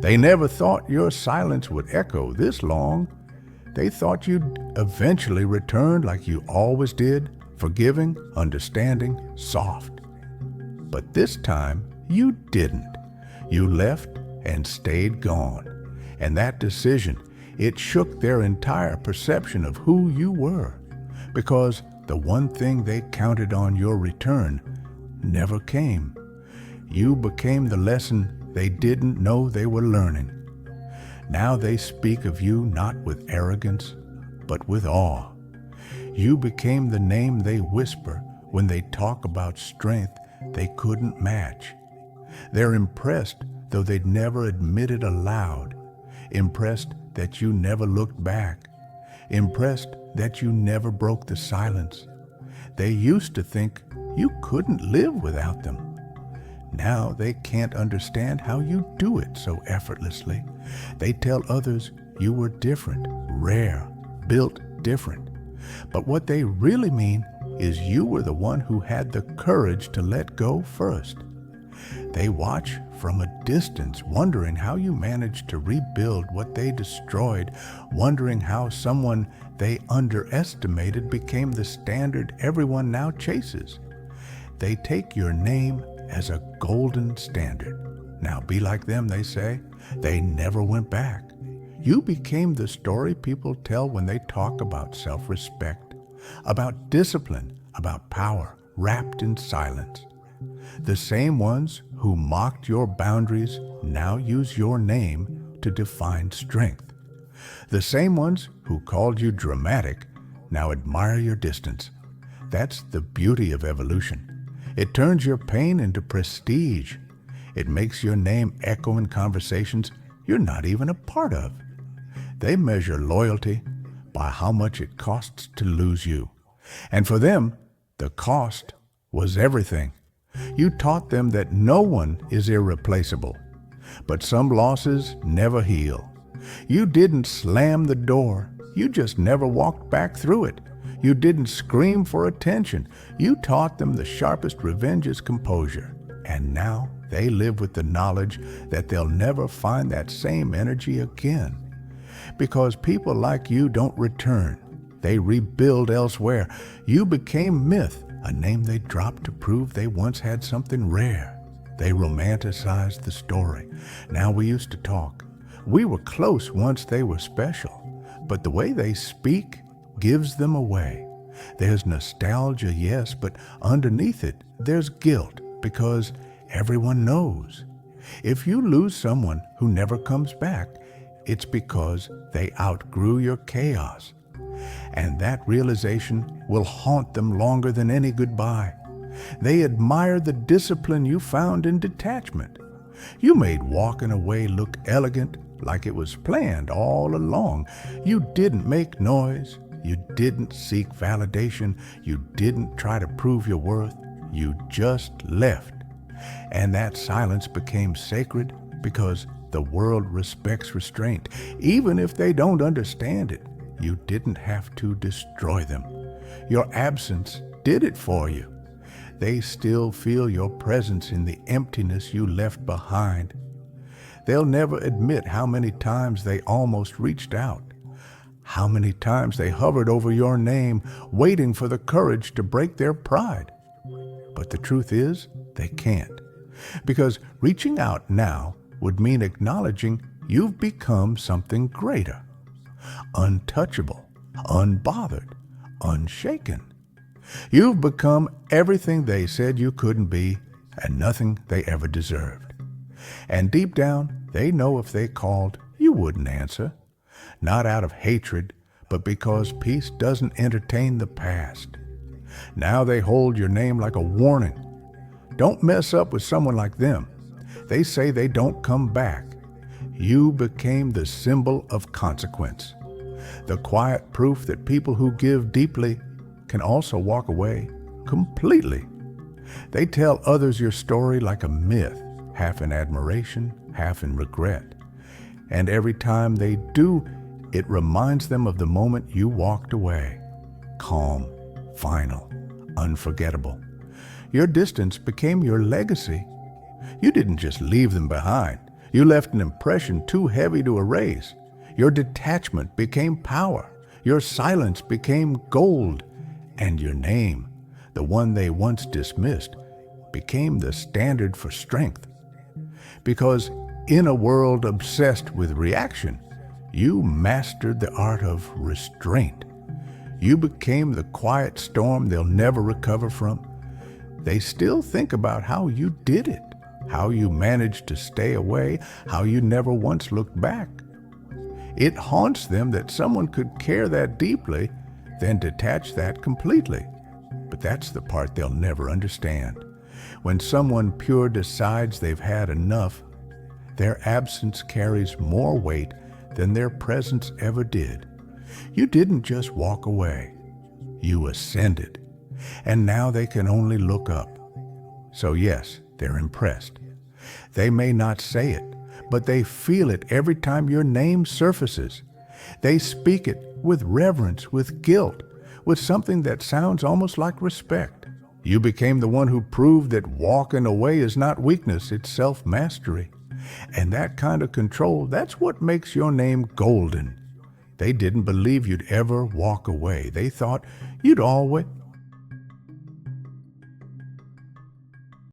They never thought your silence would echo this long. They thought you'd eventually return like you always did, forgiving, understanding, soft. But this time, you didn't. You left and stayed gone. And that decision, it shook their entire perception of who you were, because the one thing they counted on your return never came. You became the lesson they didn't know they were learning. Now they speak of you not with arrogance, but with awe. You became the name they whisper when they talk about strength they couldn't match. They're impressed, though they'd never admit it aloud. Impressed that you never looked back. Impressed that you never broke the silence. They used to think you couldn't live without them. Now they can't understand how you do it so effortlessly. They tell others you were different, rare, built different. But what they really mean is you were the one who had the courage to let go first. They watch from a distance, wondering how you managed to rebuild what they destroyed, wondering how someone they underestimated became the standard everyone now chases. They take your name as a golden standard. Now be like them, they say. They never went back. You became the story people tell when they talk about self-respect, about discipline, about power, wrapped in silence. The same ones who mocked your boundaries now use your name to define strength. The same ones who called you dramatic now admire your distance. That's the beauty of evolution. It turns your pain into prestige. It makes your name echo in conversations you're not even a part of. They measure loyalty by how much it costs to lose you. And for them, the cost was everything. You taught them that no one is irreplaceable, but some losses never heal. You didn't slam the door. You just never walked back through it. You didn't scream for attention. You taught them the sharpest revenge is composure. And now they live with the knowledge that they'll never find that same energy again. Because people like you don't return. They rebuild elsewhere. You became myth, a name they dropped to prove they once had something rare. They romanticized the story. Now we used to talk. We were close once they were special. But the way they speak gives them away. There's nostalgia, yes, but underneath it, there's guilt, because everyone knows. If you lose someone who never comes back, it's because they outgrew your chaos. And that realization will haunt them longer than any goodbye. They admire the discipline you found in detachment. You made walking away look elegant, like it was planned all along. You didn't make noise. You didn't seek validation. You didn't try to prove your worth. You just left. And that silence became sacred because the world respects restraint. Even if they don't understand it, you didn't have to destroy them. Your absence did it for you. They still feel your presence in the emptiness you left behind. They'll never admit how many times they almost reached out, how many times they hovered over your name, waiting for the courage to break their pride. But the truth is, they can't. Because reaching out now would mean acknowledging you've become something greater. Untouchable, unbothered, unshaken. You've become everything they said you couldn't be and nothing they ever deserved. And deep down, they know if they called, you wouldn't answer. Not out of hatred, but because peace doesn't entertain the past. Now they hold your name like a warning. Don't mess up with someone like them. They say they don't come back. You became the symbol of consequence. The quiet proof that people who give deeply can also walk away completely. They tell others your story like a myth, half in admiration, half in regret. And every time they do, it reminds them of the moment you walked away. Calm, final, unforgettable. Your distance became your legacy. You didn't just leave them behind. You left an impression too heavy to erase. Your detachment became power. Your silence became gold. And your name, the one they once dismissed, became the standard for strength. Because in a world obsessed with reaction, you mastered the art of restraint. You became the quiet storm they'll never recover from. They still think about how you did it, how you managed to stay away, how you never once looked back. It haunts them that someone could care that deeply, then detach that completely. But that's the part they'll never understand. When someone pure decides they've had enough, their absence carries more weight than their presence ever did. You didn't just walk away. You ascended. And now they can only look up. So yes, they're impressed. They may not say it, but they feel it every time your name surfaces. They speak it with reverence, with guilt, with something that sounds almost like respect. You became the one who proved that walking away is not weakness, it's self-mastery. And that kind of control, that's what makes your name golden. They didn't believe you'd ever walk away. They thought you'd always